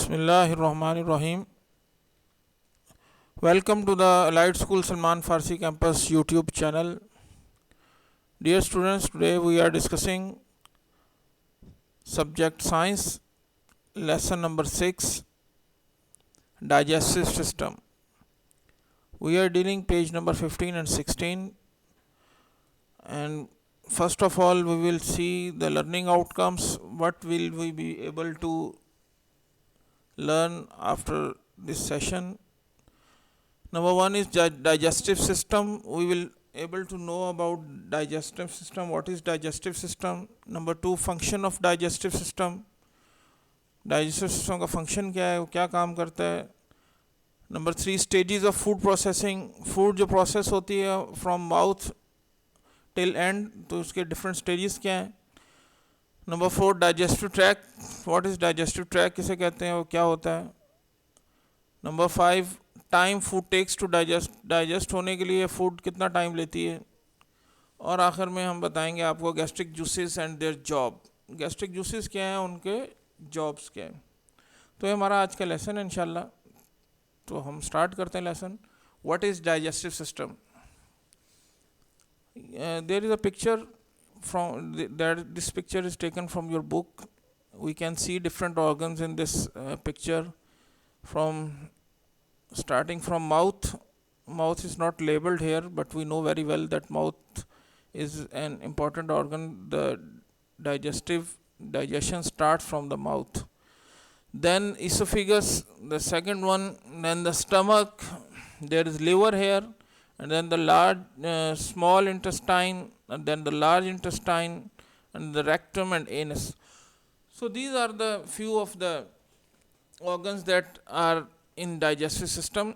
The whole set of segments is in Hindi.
Bismillahirrahmanirrahim. Welcome to the Allied School Salman Farsi Campus YouTube channel. Dear students, today we are discussing subject science, lesson number 6, digestive system. We are dealing page number 15 and 16, and first of all we will see the learning outcomes. What will we be able to learn after this session? Number 1 is digestive system. We will able to know about digestive system. What is digestive system? Number 2, function of digestive system. Digestive system का function क्या है, वो क्या काम करता है. Number 3, stages of food processing. Food जो process होती है from mouth till end, तो उसके different stages क्या हैं. Number 4, digestive tract. What is digestive tract, किसे कहते हैं, वो क्या होता है. Number 5, time food takes to digest होने के लिए फूड कितना टाइम लेती है. और आखिर में हम बताएंगे आपको gastric juices and their job. Gastric juices क्या हैं, उनके जॉब्स क्या हैं. तो ये हमारा आज का लेसन है इंशाल्लाह. तो हम स्टार्ट करते हैं lesson. What is digestive system. There is a picture from this picture is taken from your book. We can see different organs in this picture, from starting from mouth. Mouth is not labeled here, but we know very well that mouth is an important organ. The digestion starts from the mouth. Then esophagus, the second one. Then the stomach, there is liver here, and then the large small intestine, and then the large intestine, and the rectum and anus. So these are the few of the organs that are in digestive system.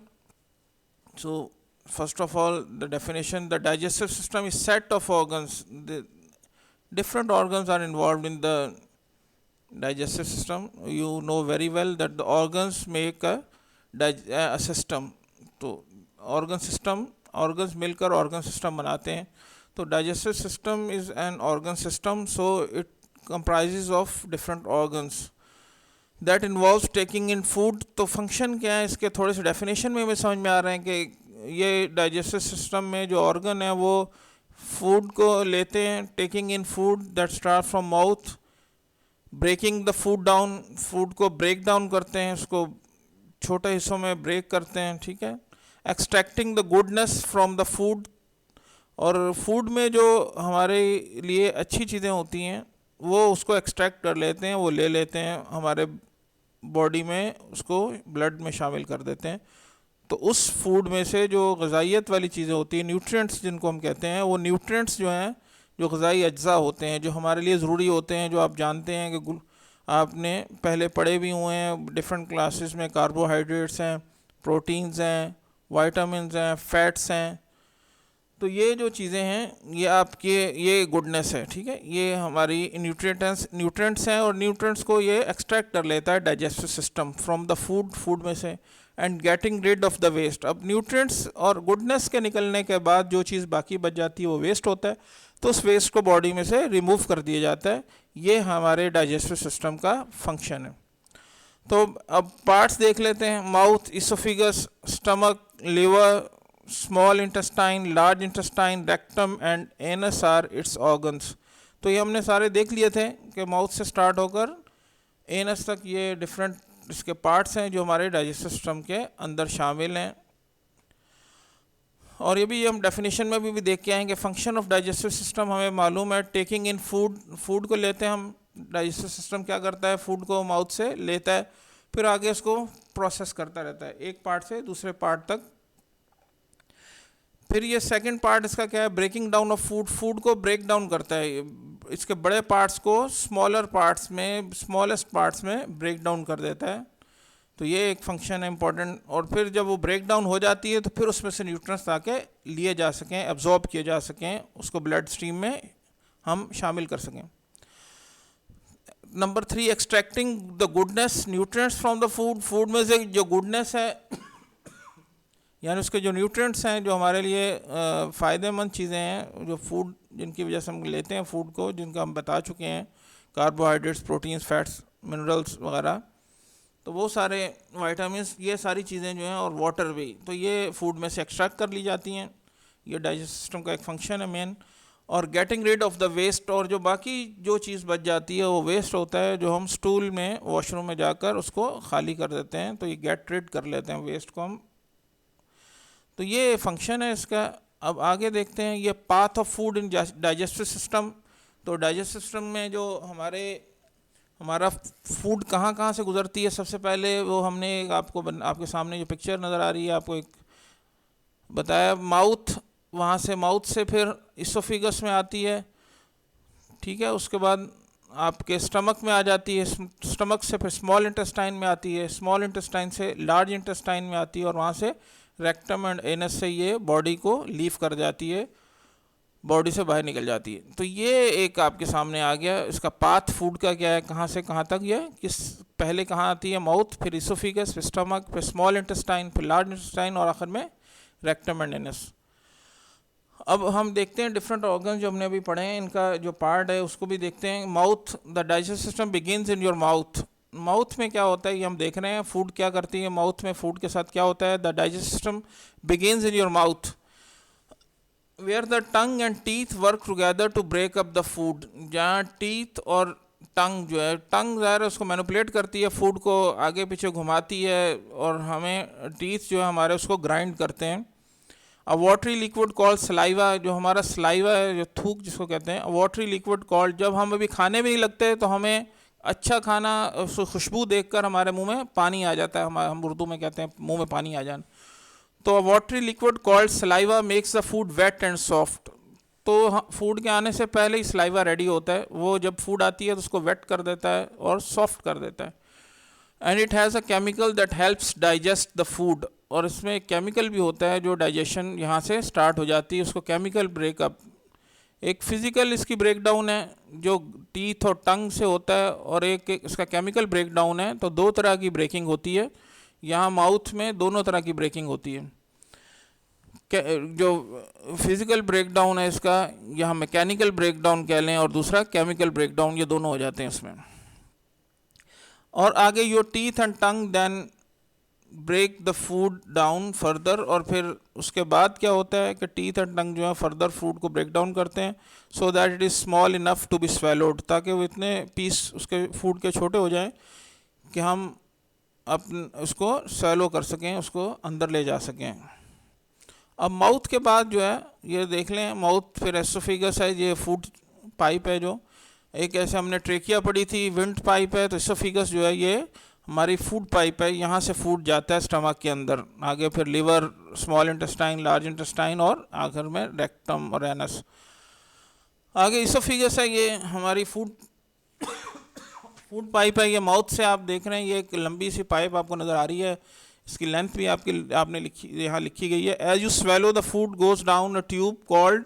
So first of all, the definition: the digestive system is set of organs. The different organs are involved in the digestive system. You know very well that the organs make a system. तो organs मिलकर organ system बनाते हैं. तो digestive system is an organ system, so it comprises of different organs that involves taking in food. तो function क्या है इसके, थोड़े से definition में समझ में आ रहे हैं कि ये digestive system में जो organ है वो food को लेते हैं, taking in food that start from mouth, breaking the food down, food को break down करते हैं, उसको छोटे हिस्सों में break करते हैं, ठीक है. extracting the goodness from the food, और फूड में जो हमारे लिए अच्छी चीज़ें होती हैं वो उसको एक्सट्रैक्ट कर लेते हैं, वो ले लेते हैं हमारे बॉडी में, उसको ब्लड में शामिल कर देते हैं. तो उस फूड में से जो ग़िज़ाइयत वाली चीज़ें होती हैं, न्यूट्रिएंट्स जिनको हम कहते हैं, वो न्यूट्रिएंट्स जो हैं, जो ग़िज़ाई अज्जा होते हैं, जो हमारे लिए ज़रूरी होते हैं, जो आप जानते हैं कि आपने पहले पढ़े भी हुए हैं डिफरेंट क्लासेस में. कार्बोहाइड्रेट्स हैं, प्रोटीन्स हैं, वाइटामिन हैं, फैट्स हैं. तो ये जो चीज़ें हैं ये आपके ये गुडनेस है, ठीक है. ये हमारी न्यूट्रिएंट्स हैं, और न्यूट्रिएंट्स को ये एक्सट्रैक्ट कर लेता है digestive system from the food में से, and getting rid of the waste. अब न्यूट्रिएंट्स और गुडनेस के निकलने के बाद जो चीज़ बाकी बच जाती है वो वेस्ट होता है. तो उस वेस्ट को बॉडी में से रिमूव कर दिया जाता है. ये हमारे डाइजेस्टिव सिस्टम का फंक्शन है. तो अब पार्ट्स देख लेते हैं. Mouth, oesophagus, stomach, liver, small intestine, large intestine, rectum and anus are its organs. तो ये हमने सारे देख लिए थे कि माउथ से स्टार्ट होकर एनस तक ये डिफरेंट इसके पार्ट्स हैं जो हमारे डाइजेस्टिव सिस्टम के अंदर शामिल हैं. और ये भी हम डेफिनेशन में भी देख के आएंगे. फंक्शन ऑफ डाइजेस्टिव सिस्टम हमें मालूम है. टेकिंग इन फूड को लेते हैं हम. डाइजेस्टिव सिस्टम क्या करता है, फूड को माउथ से लेता है, फिर आगे उसको प्रोसेस करता रहता है एक पार्ट से दूसरे पार्ट तक. फिर ये सेकंड पार्ट इसका क्या है, ब्रेकिंग डाउन ऑफ फूड को ब्रेक डाउन करता है. इसके बड़े पार्ट्स को स्मॉलेस्ट पार्ट्स में ब्रेक डाउन कर देता है. तो ये एक फंक्शन है इम्पॉर्टेंट. और फिर जब वो ब्रेक डाउन हो जाती है तो फिर उसमें से न्यूट्रिएंट्स आके लिए जा सकें, एब्जॉर्ब किए जा सकें, उसको ब्लड स्ट्रीम में हम शामिल कर सकें. Number 3, extracting the goodness nutrients from the food में से जो गुडनेस है, यानी उसके जो न्यूट्रिएंट्स हैं, जो हमारे लिए फ़ायदेमंद चीज़ें हैं, जो फूड जिनकी वजह से हम लेते हैं फूड को, जिनका हम बता चुके हैं, कार्बोहाइड्रेट्स, प्रोटीन्स, फैट्स, मिनरल्स वगैरह. तो वो सारे वाइटामिन्स, ये सारी चीज़ें जो हैं, और वाटर भी, तो ये फूड में से एक्सट्रैक्ट कर ली जाती हैं। ये डाइजेस्ट सिस्टम का एक फंक्शन है मेन। और getting rid of the waste, और जो बाकी जो चीज़ बच जाती है वो वेस्ट होता है, जो हम स्टूल में वॉशरूम में जाकर उसको खाली कर देते हैं, तो ये गेट रिड कर लेते हैं वेस्ट को हम। तो ये फंक्शन है इसका। अब आगे देखते हैं ये path of food in digestive system. तो डाइजेस्टिव सिस्टम में जो हमारा फूड कहाँ कहाँ से गुजरती है, सबसे पहले वो हमने आपके सामने जो पिक्चर नज़र आ रही है आपको एक बताया, माउथ, वहाँ से माउथ से फिर इसोफिगस में आती है, ठीक है। उसके बाद आपके स्टमक में आ जाती है, स्टमक से फिर स्मॉल इंटेस्टाइन में आती है, स्मॉल इंटेस्टाइन से लार्ज इंटेस्टाइन में आती है, और वहाँ से रेक्टम एंड एनस से ये बॉडी को लीव कर जाती है, बॉडी से बाहर निकल जाती है। तो ये एक आपके सामने आ गया, इसका पाथ फूड का क्या है, कहाँ से कहाँ तक, ये किस पहले कहाँ आती है, माउथ, फिर इसोफिगस, फिर स्टमक, फिर स्मॉल इंटेस्टाइन, फिर लार्ज इंटेस्टाइन, और आखिर में रेक्टम एंड एनस। अब हम देखते हैं डिफरेंट ऑर्गन जो हमने अभी पढ़े हैं, इनका जो पार्ट है उसको भी देखते हैं। Mouth, the digest system begins in your mouth. Mouth में क्या होता है ये हम देख रहे हैं, फूड क्या करती है माउथ में, फूड के साथ क्या होता है। The digest system begins in your mouth where the tongue and teeth work together to break up the food. जहाँ टीथ और टंग जो है, टंग ज़ाहिर है उसको मैनिपुलेट करती है, फूड को आगे पीछे घुमाती है, और हमें टीथ जो है हमारे उसको ग्राइंड करते हैं। अ वाटरी लिक्विड कॉल्ड सलाइवा, जो हमारा सलाइवा है, जो थूक जिसको कहते हैं, वाटरी लिक्विड कॉल्ड, जब हम अभी खाने में नहीं लगते तो हमें अच्छा खाना खुशबू देखकर हमारे मुंह में पानी आ जाता है, हम उर्दू में कहते हैं मुंह में पानी आ जाना। तो watery liquid called saliva makes the food wet and soft. तो फूड के आने से पहले ही सलाइवा रेडी होता है, वो जब फूड आती है तो उसको वेट कर देता है और सॉफ्ट कर देता है। And it has a chemical that helps digest the food, और इसमें एक केमिकल भी होता है जो डाइजेशन यहाँ से स्टार्ट हो जाती है, उसको केमिकल ब्रेकअप। एक फिजिकल इसकी ब्रेकडाउन है जो टीथ और टंग से होता है, और एक इसका केमिकल ब्रेकडाउन है। तो दो तरह की ब्रेकिंग होती है, यहाँ माउथ में दोनों तरह की ब्रेकिंग होती है। जो फिजिकल ब्रेकडाउन है इसका, यहाँ मैकेनिकल ब्रेकडाउन कह लें, और दूसरा केमिकल ब्रेकडाउन, ये दोनों हो जाते हैं इसमें। और आगे your teeth and tongue then break the food down further, और फिर उसके बाद क्या होता है कि टीथ एंड टंग जो है फर्दर फूड को ब्रेक डाउन करते हैं, so that it is small enough to be swallowed, ताकि वो इतने पीस उसके फूड के छोटे हो जाएं कि हम उसको स्वेलो कर सकें, उसको अंदर ले जा सकें। अब माउथ के बाद जो है ये देख लें, माउथ, फिर एसोफिगस है, ये फूड पाइप है, जो एक ऐसे हमने ट्रेकिया पढ़ी थी, विंड पाइप है, तो एसोफिगस जो है ये हमारी फूड पाइप है, यहाँ से फूड जाता है स्टमक के अंदर, आगे फिर liver, small intestine, large intestine, और आखिर में रेक्टम और एनस। आगे इसोफिगस है, ये हमारी फूड पाइप है, ये माउथ से आप देख रहे हैं, ये एक लंबी सी पाइप आपको नज़र आ रही है, इसकी लेंथ भी आपने यहाँ लिखी गई है। As you swallow the food goes down a tube called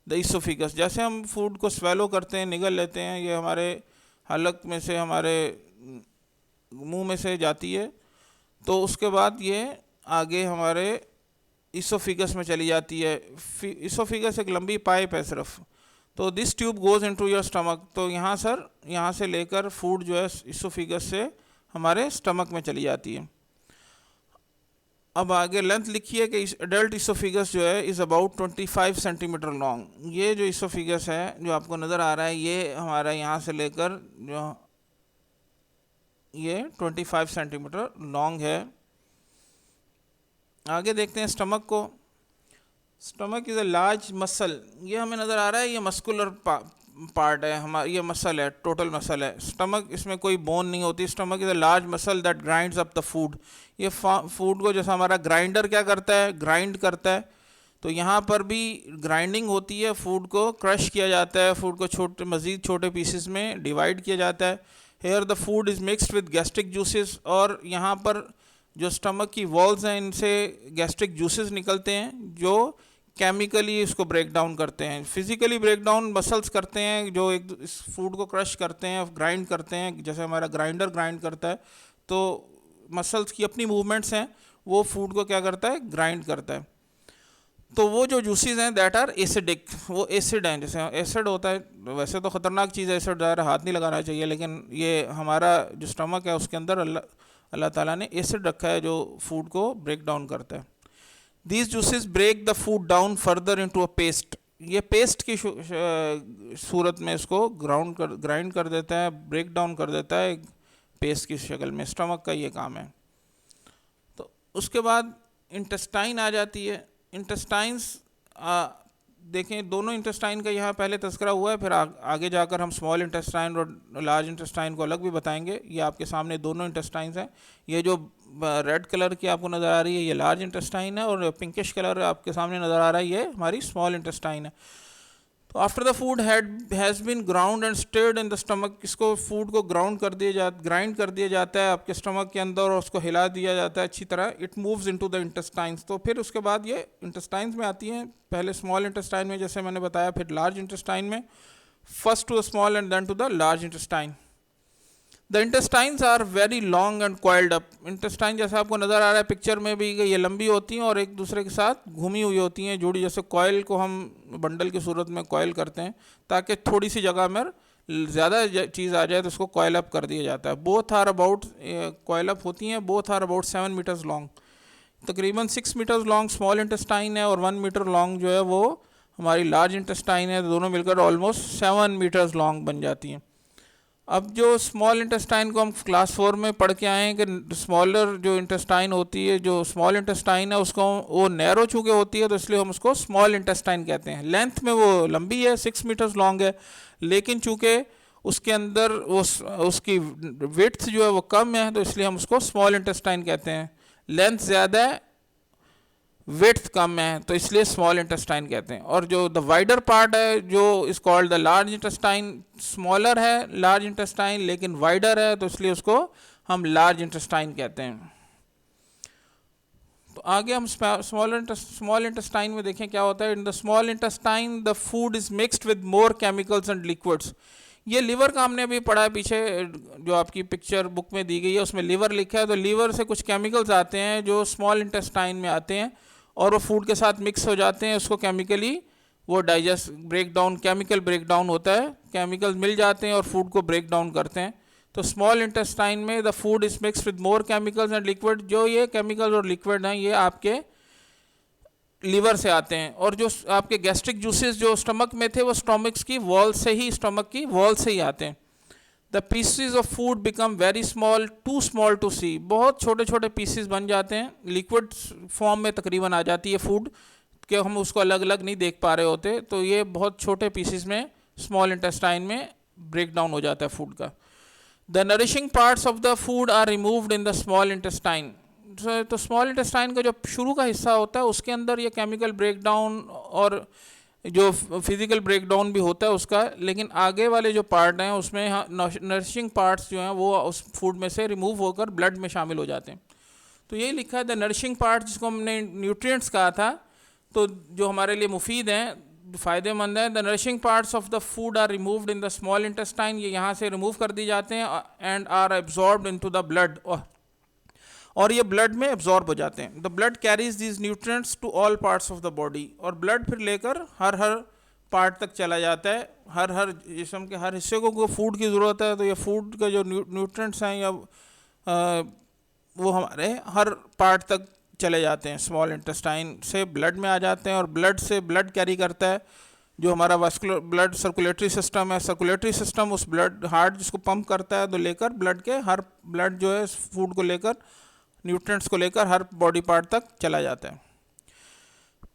the oesophagus. जैसे हम फूड को स्वेलो करते हैं, निगल लेते हैं, ये हमारे हलक में से, हमारे मुंह में से जाती है, तो उसके बाद ये आगे हमारे इसोफिगस में चली जाती है। इसोफिगस एक लंबी पाइप है सिर्फ, तो this tube goes into your stomach. तो यहाँ से लेकर फूड जो है इसोफिगस से हमारे स्टमक में चली जाती है। अब आगे लेंथ लिखी है कि एडल्ट इसोफिगस जो है इज़ अबाउट 25 सेंटीमीटर लॉन्ग। ये जो इसोफिगस है जो आपको नज़र आ रहा है, ये हमारा यहाँ से लेकर जो ये 25 सेंटीमीटर लॉन्ग है। आगे देखते हैं स्टमक को। Stomach is a large muscle, ये हमें नज़र आ रहा है, ये मस्कुलर पार्ट है हमारा, ये मसल है, टोटल मसल है स्टमक, इसमें कोई बोन नहीं होती। Stomach is a large muscle that grinds up the food. ये फूड को जैसा हमारा ग्राइंडर क्या करता है, ग्राइंड करता है, तो यहाँ पर भी ग्राइंडिंग होती है, फूड को क्रश किया जाता है, फूड को मज़ीद छोटे पीसेस में डिवाइड किया जाता है। Here the food is mixed with gastric juices, और यहाँ पर जो स्टमक की वॉल्स हैं इनसे गैस्ट्रिक जूसेस निकलते हैं जो केमिकली इसको ब्रेक डाउन करते हैं। फिजिकली ब्रेक डाउन मसल्स करते हैं जो एक इस फूड को क्रश करते हैं, ग्राइंड करते हैं, जैसे हमारा ग्राइंडर ग्राइंड करता है, तो मसल्स की अपनी मूवमेंट्स हैं, वो फूड को क्या करता है, ग्राइंड करता है। तो वो जो जूसेस हैं दैट आर एसिडिक, वो एसिड हैं। जैसे एसिड होता है, वैसे तो ख़तरनाक चीज़ है एसिड, ज़्यादा हाथ नहीं लगाना चाहिए, लेकिन ये हमारा जो स्टमक है उसके अंदर अल्लाह ताला ने एसिड रखा है जो फूड को ब्रेक डाउन करता है। These juices break the food down further into a paste, ये पेस्ट की सूरत में इसको ग्राइंड कर देता है, ब्रेक डाउन कर देता है पेस्ट की शक्ल में। स्टमक का ये काम है। तो उसके बाद इंटेस्टाइन आ जाती है। इंटेस्टाइन्स देखें, दोनों इंटेस्टाइन का यहाँ पहले तस्करा हुआ है, फिर आगे जाकर हम स्मॉल इंटेस्टाइन और लार्ज इंटेस्टाइन को अलग भी बताएंगे। ये आपके सामने दोनों इंटेस्टाइन्स हैं। ये जो रेड कलर की आपको नज़र आ रही है ये लार्ज इंटेस्टाइन है, और पिंकिश कलर आपके सामने नज़र आ रहा है ये हमारी स्मॉल इंटेस्टाइन है। तो after the food has been ground and stirred in the stomach, इसको फूड को ग्राइंड कर दिया जाता है आपके स्टमक के अंदर, और उसको हिला दिया जाता है अच्छी तरह। It moves into the intestines. तो फिर उसके बाद ये इंटेस्टाइन्स में आती हैं, पहले स्मॉल इंटेस्टाइन में जैसे मैंने बताया, फिर लार्ज इंटेस्टाइन में, first to the small and then to the large intestine. The intestines are very long and coiled up. Intestine जैसा आपको नज़र आ रहा है पिक्चर में भी, ये लंबी होती हैं और एक दूसरे के साथ घूमी हुई होती हैं, जुड़ी, जैसे कॉयल को हम बंडल की सूरत में कॉयल करते हैं ताकि थोड़ी सी जगह में ज़्यादा चीज़ आ जाए तो उसको कॉयल अप कर दिया जाता है। Both are about, coil up होती हैं, both are about 7 metres long. तकरीबन 6 मीटर्स लॉन्ग स्मॉल इंटेस्टाइन है और 1 मीटर लॉन्ग जो है वो हमारी लार्ज इंटेस्टाइन है। दोनों मिलकर ऑलमोस्ट 7 मीटर्स लॉन्ग बन जाती हैं। अब जो स्मॉल इंटेस्टाइन को हम क्लास 4 में पढ़ के आए हैं कि स्मॉलर जो इंटेस्टाइन होती है, जो स्मॉल इंटेस्टाइन है उसको वो नैरो चूँकि होती है तो इसलिए हम उसको स्मॉल इंटेस्टाइन कहते हैं। लेंथ में वो लंबी है, 6 मीटर्स लॉन्ग है, लेकिन चूँकि उसके अंदर वो उसकी विड्थ जो है वो कम है तो इसलिए हम उसको स्मॉल इंटेस्टाइन कहते हैं। लेंथ ज़्यादा है, विड्थ कम है, तो इसलिए स्मॉल इंटेस्टाइन कहते हैं। और जो द वाइडर पार्ट है जो is called the large intestine, smaller है लार्ज इंटेस्टाइन लेकिन वाइडर है तो इसलिए उसको हम लार्ज इंटेस्टाइन कहते हैं। तो आगे हम स्मॉल इंटेस्टाइन में देखें क्या होता है। इन the small intestine the food is mixed with more chemicals and liquids. ये लीवर का हमने अभी पढ़ा है पीछे, जो आपकी पिक्चर बुक में दी गई है उसमें लीवर लिखा है, तो लीवर से कुछ केमिकल्स आते हैं जो स्मॉल इंटेस्टाइन में आते हैं और वो फूड के साथ मिक्स हो जाते हैं। उसको केमिकली वो digest break down, chemical break down होता है, केमिकल्स मिल जाते हैं और फूड को ब्रेक डाउन करते हैं। तो स्मॉल इंटेस्टाइन में the food is mix with more chemicals and liquid. जो ये केमिकल्स और लिक्विड हैं ये आपके लीवर से आते हैं, और जो आपके गैस्ट्रिक जूसेस जो स्टमक में थे वो स्टमक की वॉल से ही आते हैं। The pieces of food become very small, too small to see. बहुत छोटे छोटे पीसेस बन जाते हैं, लिक्विड फॉर्म में तकरीबन आ जाती है फूड कि हम उसको अलग अलग नहीं देख पा रहे होते। तो ये बहुत छोटे पीसेस में स्मॉल इंटेस्टाइन में ब्रेक डाउन हो जाता है फूड का। The nourishing parts of the food are removed in the small intestine. तो स्मॉल इंटेस्टाइन का जो शुरू का हिस्सा होता है उसके अंदर ये केमिकल ब्रेक डाउन और जो फिज़िकल ब्रेक डाउन भी होता है उसका, लेकिन आगे वाले जो पार्ट हैं उसमें नरिशिंग पार्ट्स जो हैं वो उस फूड में से रिमूव होकर ब्लड में शामिल हो जाते हैं। तो यही लिखा है द नरिशिंग पार्ट, जिसको हमने न्यूट्रिएंट्स कहा था, तो जो हमारे लिए मुफीद हैं, फ़ायदेमंद हैं। The nourishing parts of the food are removed in the small intestine, ये यहाँ से रिमूव कर दिए जाते हैं and are absorbed into the blood, और ये ब्लड में एब्जॉर्ब हो जाते हैं। The blood carries these nutrients to all parts of the body, और ब्लड फिर लेकर हर पार्ट तक चला जाता है, हर जिस्म के हर हिस्से को फूड की ज़रूरत है। तो ये फूड का जो न्यूट्रिएंट्स हैं या वो हमारे हर पार्ट तक चले जाते हैं, स्मॉल इंटेस्टाइन से ब्लड में आ जाते हैं, और ब्लड से ब्लड कैरी करता है जो हमारा वास्कुलर ब्लड सर्कुलेटरी सिस्टम है। सर्कुलेटरी सिस्टम उस ब्लड हार्ट जिसको पंप करता है तो लेकर ब्लड के हर ब्लड जो है फूड को लेकर, न्यूट्रिएंट्स को लेकर हर बॉडी पार्ट तक चला जाता है।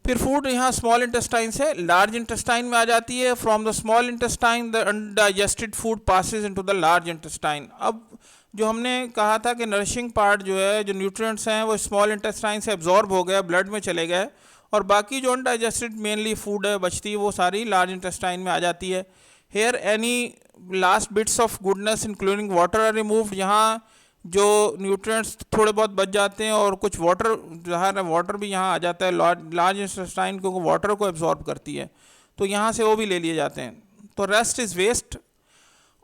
फिर फूड यहाँ स्मॉल इंटेस्टाइन से लार्ज इंटेस्टाइन में आ जाती है। From the small intestine the undigested food passes into the large intestine. अब जो हमने कहा था कि नरिशिंग पार्ट जो है, जो न्यूट्रिएंट्स हैं वो स्मॉल इंटेस्टाइन से एब्जॉर्ब हो गए, ब्लड में चले गए, और बाकी जो अनडाइजेस्टेड मेनली फूड है बचती है वो सारी लार्ज इंटेस्टाइन में आ जाती है। Here any last bits of goodness including water are removed. यहाँ जो न्यूट्रिएंट्स थोड़े बहुत बच जाते हैं और कुछ वाटर, ज़ाहिर है वाटर भी यहाँ आ जाता है, लार्ज इंटेस्टाइन क्योंकि वाटर को एब्जॉर्ब करती है, तो यहाँ से वो भी ले लिए जाते हैं। तो रेस्ट इज़ वेस्ट,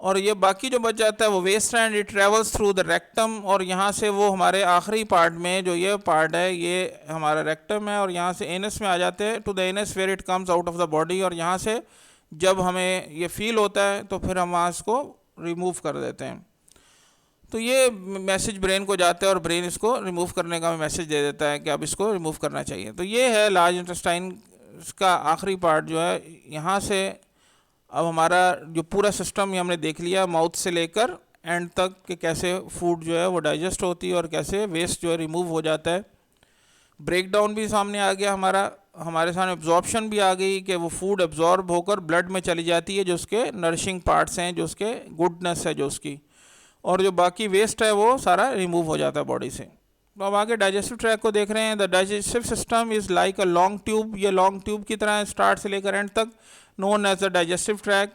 और ये बाकी जो बच जाता है वो वेस्ट है and it travels through the rectum, और यहाँ से वो हमारे आखिरी पार्ट में जो ये पार्ट है ये हमारा रेक्टम है, और यहाँ से एनस में आ जाते हैं to the anus where it comes out of the body, और यहाँ से जब हमें ये फील होता है तो फिर हम वहाँ इसको रिमूव कर देते हैं। तो ये मैसेज ब्रेन को जाता है और ब्रेन इसको रिमूव करने का मैसेज दे देता है कि अब इसको रिमूव करना चाहिए। तो ये है लार्ज इंटेस्टाइन का आखिरी पार्ट जो है। यहाँ से अब हमारा जो पूरा सिस्टम ये हमने देख लिया माउथ से लेकर एंड तक कि कैसे फूड जो है वो डाइजेस्ट होती है और कैसे वेस्ट जो है रिमूव हो जाता है। ब्रेक डाउन भी सामने आ गया हमारा, हमारे सामने एब्जॉर्प्शन भी आ गई कि वो फूड एब्जॉर्ब होकर ब्लड में चली जाती है जो उसके नरिशिंग पार्ट्स हैं, जो उसके गुडनेस है जो उसकी, और जो बाकी वेस्ट है वो सारा रिमूव हो जाता है बॉडी से। तो अब आगे डाइजेस्टिव ट्रैक को देख रहे हैं। The digestive system is like a long tube, ये लॉन्ग ट्यूब की तरह है स्टार्ट से लेकर एंड तक, known as the digestive track.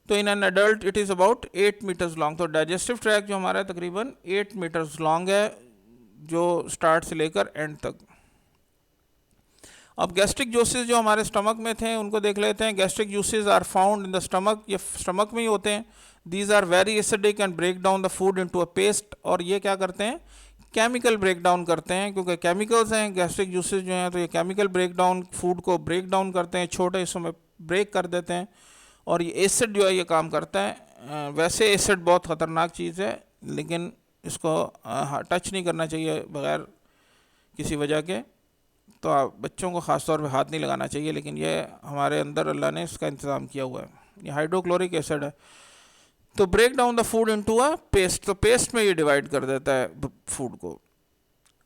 तो in an adult it is about 8 metres long. तो डाइजेस्टिव ट्रैक जो हमारा तकरीबन 8 मीटर्स लॉन्ग है जो स्टार्ट से लेकर एंड तक। अब गैस्ट्रिक जूसेस जो हमारे स्टमक में थे उनको देख लेते हैं। Gastric juices are found in the stomach, ये स्टमक में ही होते हैं। These are very acidic and break down the food into a paste, और ये क्या करते हैं केमिकल ब्रेक डाउन करते हैं, क्योंकि केमिकल्स हैं गैस्ट्रिक जूसेस जो हैं, तो ये केमिकल ब्रेक डाउन फूड को ब्रेक डाउन करते हैं, छोटे हिस्सों में ब्रेक कर देते हैं, और ये एसिड जो है ये काम करता है। वैसे एसिड बहुत ख़तरनाक चीज़ है लेकिन इसको टच नहीं करना चाहिए बग़ैर किसी वजह के, तो आप बच्चों को ख़ास तौर पे हाथ नहीं लगाना चाहिए, लेकिन ये हमारे अंदर अल्लाह ने इसका इंतज़ाम किया हुआ है। ये हाइड्रोक्लोरिक एसिड है। तो break down the food into a paste, तो पेस्ट में ये डिवाइड कर देता है फूड को।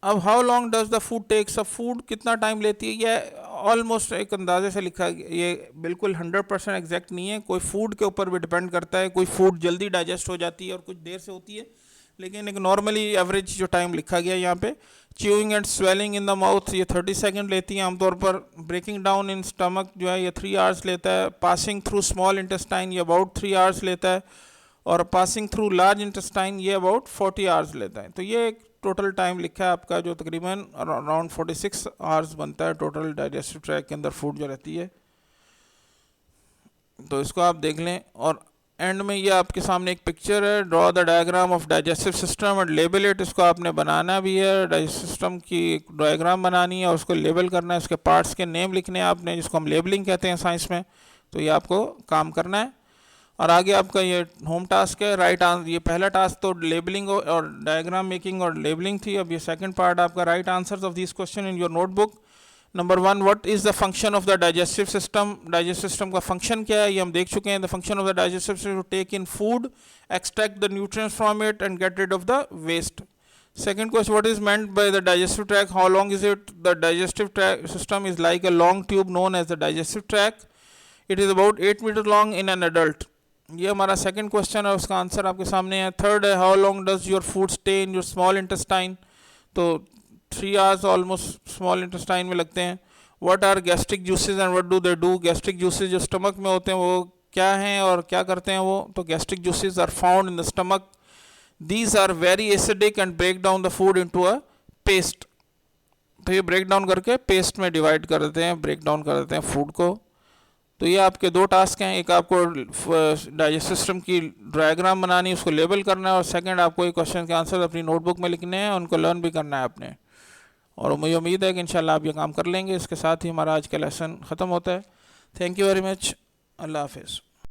अब how long does the food takes, अब फूड कितना टाइम लेती है, ये ऑलमोस्ट एक अंदाजे से लिखा है, ये बिल्कुल 100% एग्जैक्ट नहीं है, कोई फूड के ऊपर भी डिपेंड करता है, कोई फूड जल्दी डाइजेस्ट हो जाती है और कुछ देर से होती है, लेकिन एक नॉर्मली एवरेज जो टाइम लिखा गया है यहाँ पे। Chewing and swelling in the mouth ये 30 सेकेंड लेती है आमतौर पर। ब्रेकिंग डाउन इन स्टमक जो है ये 3 आवर्स लेता है। पासिंग थ्रू स्मॉल इंटेस्टाइन ये अबाउट 3 आवर्स लेता है, और पासिंग थ्रू लार्ज इंटेस्टाइन ये अबाउट 40 आवर्स लेता है। तो ये एक टोटल टाइम लिखा है आपका जो तकरीबन अराउंड 46 आवर्स बनता है टोटल डाइजेस्टिव ट्रैक के अंदर फूड जो रहती है। तो इसको आप देख लें, और एंड में ये आपके सामने एक पिक्चर है, draw the diagram of digestive system and label it. इसको आपने बनाना भी है, डाइजेस्टिव सिस्टम की एक डायग्राम बनानी है और उसको लेबल करना है, उसके पार्ट्स के नेम लिखने हैं आपने, जिसको हम लेबलिंग कहते हैं साइंस में। तो ये आपको काम करना है। और आगे आपका ये होम टास्क है, राइट आंसर। ये पहला टास्क तो लेबलिंग और डायग्राम मेकिंग और लेबलिंग थी। अब ये सेकंड पार्ट आपका, write answers of this question in your notebook. Number 1, what is the function of the digestive system, digestive system का फंक्शन क्या है ये हम देख चुके हैं। The function of the digestive system to take in food, extract the nutrients from it and get rid of the waste. Second question, what is meant by the digestive tract? How long is it? The digestive tract system is like a long tube known as the digestive tract. It is about 8 meter long in an adult. ये हमारा सेकंड क्वेश्चन है, उसका आंसर आपके सामने है। थर्ड है, how long does your food stay in your small intestine, तो 3 आवर्स ऑलमोस्ट स्मॉल इंटेस्टाइन में लगते हैं। What are gastric juices and what do they do, gastric juices जो स्टमक में होते हैं वो क्या हैं और क्या करते हैं वो, तो gastric juices are found in the stomach. These are very acidic and break down the food into a paste, तो ये ब्रेक डाउन करके पेस्ट में डिवाइड कर देते हैं, ब्रेक डाउन कर देते हैं फूड को। तो ये आपके 2 टास्क हैं, एक आपको डाइजेस्टिव सिस्टम की डायग्राम बनानी, उसको लेबल करना है, और सेकंड आपको ये क्वेश्चन के आंसर अपनी नोटबुक में लिखने हैं, उनको लर्न भी करना है आपने। और मुझे उम्मीद है कि इंशाल्लाह आप ये काम कर लेंगे। इसके साथ ही हमारा आज का लेसन ख़त्म होता है। Thank you very much. अल्लाह हाफिज़।